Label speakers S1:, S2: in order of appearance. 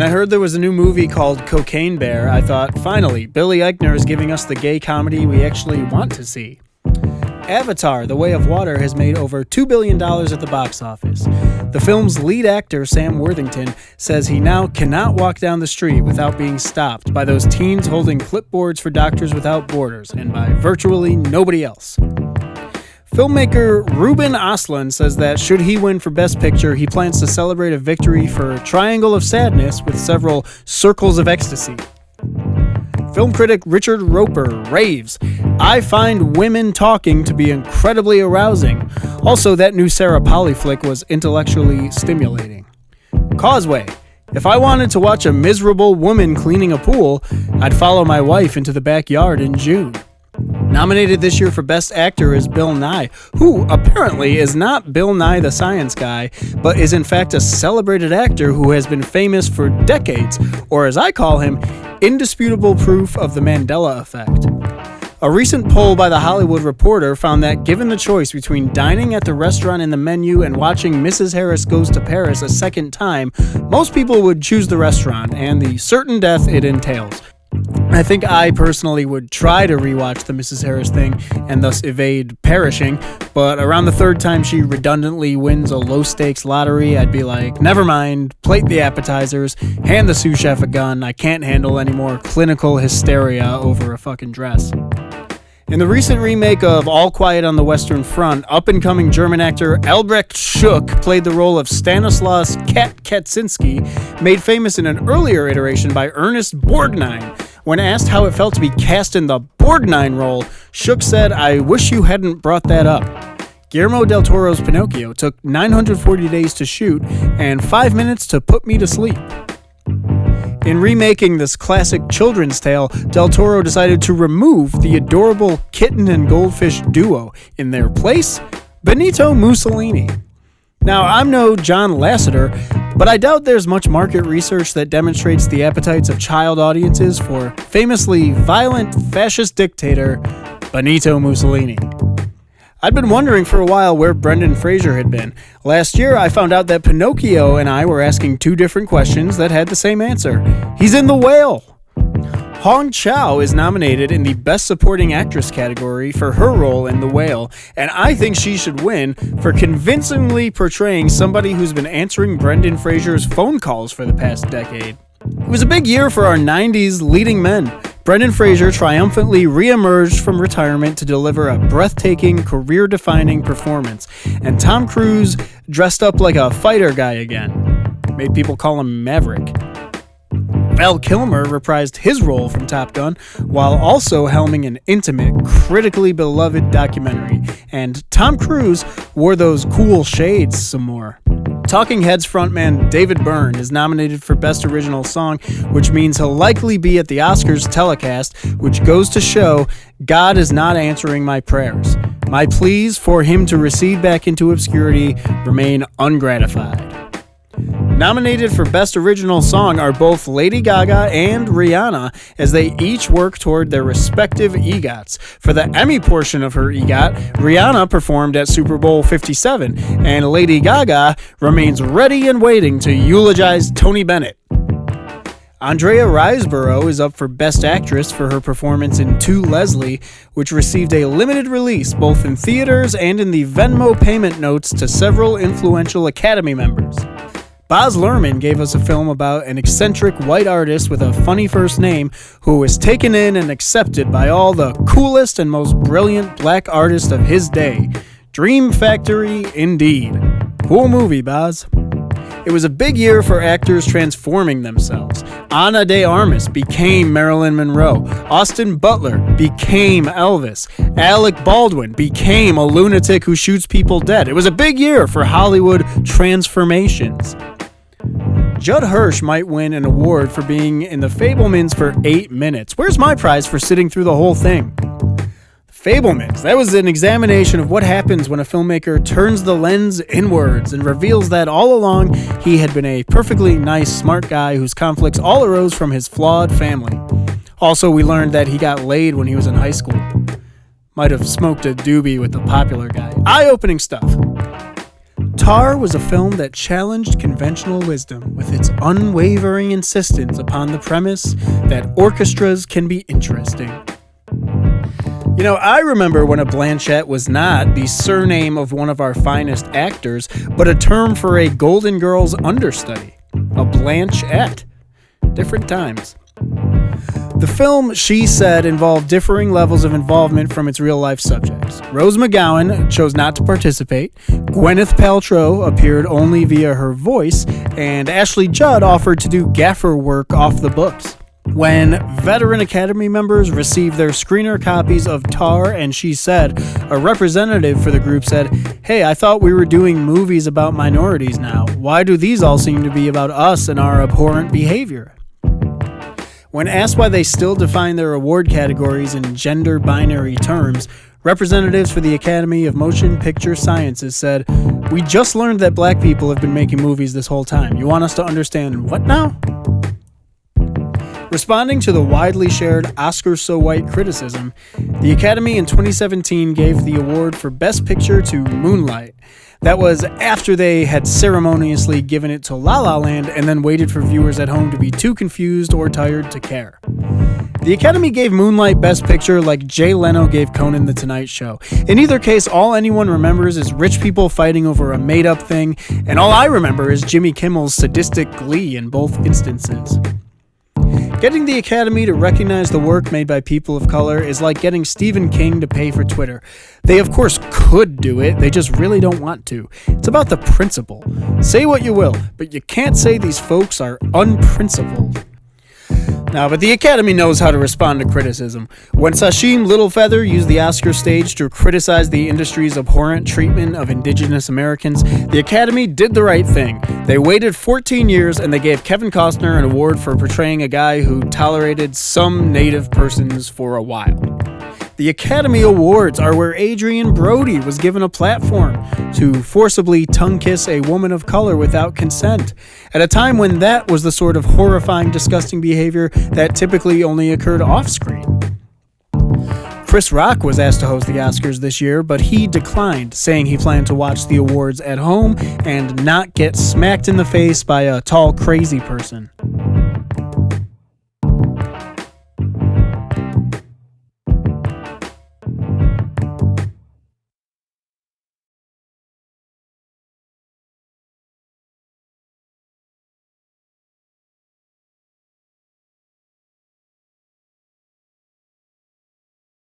S1: When I heard there was a new movie called Cocaine Bear, I thought, finally, Billy Eichner is giving us the gay comedy we actually want to see. Avatar: The Way of Water has made over $2 billion at the box office. The film's lead actor, Sam Worthington, says he now cannot walk down the street without being stopped by those teens holding clipboards for Doctors Without Borders and by virtually nobody else. Filmmaker Ruben Östlund says that should he win for Best Picture, he plans to celebrate a victory for Triangle of Sadness with several Circles of Ecstasy. Film critic Richard Roeper raves, "I find women talking to be incredibly arousing. Also, that new Sarah Polley flick was intellectually stimulating." Causeway. "If I wanted to watch a miserable woman cleaning a pool, I'd follow my wife into the backyard in June." Nominated this year for Best Actor is Bill Nye, who apparently is not Bill Nye the Science Guy, but is in fact a celebrated actor who has been famous for decades, or as I call him, indisputable proof of the Mandela effect. A recent poll by The Hollywood Reporter found that given the choice between dining at the restaurant in the menu and watching Mrs. Harris Goes to Paris a second time, most people would choose the restaurant and the certain death it entails. I think I personally would try to rewatch the Mrs. Harris thing and thus evade perishing, but around the third time she redundantly wins a low-stakes lottery, I'd be like, never mind, plate the appetizers, hand the sous chef a gun, I can't handle any more clinical hysteria over a fucking dress. In the recent remake of All Quiet on the Western Front, up-and-coming German actor Albrecht Schuck played the role of Stanislaus Kat Kaczynski, made famous in an earlier iteration by Ernest Borgnine. When asked how it felt to be cast in the Borgnine role, Schuck said, "I wish you hadn't brought that up." Guillermo del Toro's Pinocchio took 940 days to shoot and 5 minutes to put me to sleep. In remaking this classic children's tale, Del Toro decided to remove the adorable kitten and goldfish duo. In their place, Benito Mussolini. Now, I'm no John Lasseter, but I doubt there's much market research that demonstrates the appetites of child audiences for famously violent fascist dictator Benito Mussolini. I'd been wondering for a while where Brendan Fraser had been. Last year, I found out that Pinocchio and I were asking two different questions that had the same answer. He's in The Whale! Hong Chau is nominated in the Best Supporting Actress category for her role in The Whale, and I think she should win for convincingly portraying somebody who's been answering Brendan Fraser's phone calls for the past decade. It was a big year for our 90s leading men. Brendan Fraser triumphantly re-emerged from retirement to deliver a breathtaking, career-defining performance, and Tom Cruise dressed up like a fighter guy again. Made people call him Maverick. Val Kilmer reprised his role from Top Gun while also helming an intimate, critically beloved documentary, and Tom Cruise wore those cool shades some more. Talking Heads frontman David Byrne is nominated for Best Original Song, which means he'll likely be at the Oscars telecast, which goes to show God is not answering my prayers. My pleas for him to recede back into obscurity remain ungratified. Nominated for Best Original Song are both Lady Gaga and Rihanna, as they each work toward their respective EGOTs. For the Emmy portion of her EGOT, Rihanna performed at Super Bowl 57, and Lady Gaga remains ready and waiting to eulogize Tony Bennett. Andrea Riseborough is up for Best Actress for her performance in To Leslie, which received a limited release both in theaters and in the Venmo payment notes to several influential Academy members. Baz Luhrmann gave us a film about an eccentric white artist with a funny first name who was taken in and accepted by all the coolest and most brilliant black artists of his day. Dream Factory, indeed. Cool movie, Baz. It was a big year for actors transforming themselves. Ana de Armas became Marilyn Monroe. Austin Butler became Elvis. Alec Baldwin became a lunatic who shoots people dead. It was a big year for Hollywood transformations. Judd Hirsch might win an award for being in The Fabelmans for 8 minutes. Where's my prize for sitting through the whole thing? Fabelmans. That was an examination of what happens when a filmmaker turns the lens inwards and reveals that all along he had been a perfectly nice, smart guy whose conflicts all arose from his flawed family. Also, we learned that he got laid when he was in high school. Might have smoked a doobie with the popular guy. Eye-opening stuff. Tar was a film that challenged conventional wisdom with its unwavering insistence upon the premise that orchestras can be interesting. You know, I remember when a Blanchette was not the surname of one of our finest actors, but a term for a Golden Girls understudy. A Blanchette. Different times. The film, she said, involved differing levels of involvement from its real-life subjects. Rose McGowan chose not to participate, Gwyneth Paltrow appeared only via her voice, and Ashley Judd offered to do gaffer work off the books. When veteran Academy members received their screener copies of Tar and She Said, a representative for the group said, "Hey, I thought we were doing movies about minorities now. Why do these all seem to be about us and our abhorrent behavior?" When asked why they still define their award categories in gender binary terms, representatives for the Academy of Motion Picture Sciences said, "We just learned that black people have been making movies this whole time. You want us to understand what now?" Responding to the widely shared Oscar so white criticism, the Academy in 2017 gave the award for Best Picture to Moonlight. That was after they had ceremoniously given it to La La Land and then waited for viewers at home to be too confused or tired to care. The Academy gave Moonlight Best Picture like Jay Leno gave Conan the Tonight Show. In either case, all anyone remembers is rich people fighting over a made-up thing, and all I remember is Jimmy Kimmel's sadistic glee in both instances. Getting the Academy to recognize the work made by people of color is like getting Stephen King to pay for Twitter. They of course could do it, they just really don't want to. It's about the principle. Say what you will, but you can't say these folks are unprincipled. Now, but the Academy knows how to respond to criticism. When Sachim Littlefeather used the Oscar stage to criticize the industry's abhorrent treatment of Indigenous Americans, the Academy did the right thing. They waited 14 years and they gave Kevin Costner an award for portraying a guy who tolerated some Native persons for a while. The Academy Awards are where Adrian Brody was given a platform to forcibly tongue-kiss a woman of color without consent, at a time when that was the sort of horrifying, disgusting behavior that typically only occurred off-screen. Chris Rock was asked to host the Oscars this year, but he declined, saying he planned to watch the awards at home and not get smacked in the face by a tall, crazy person.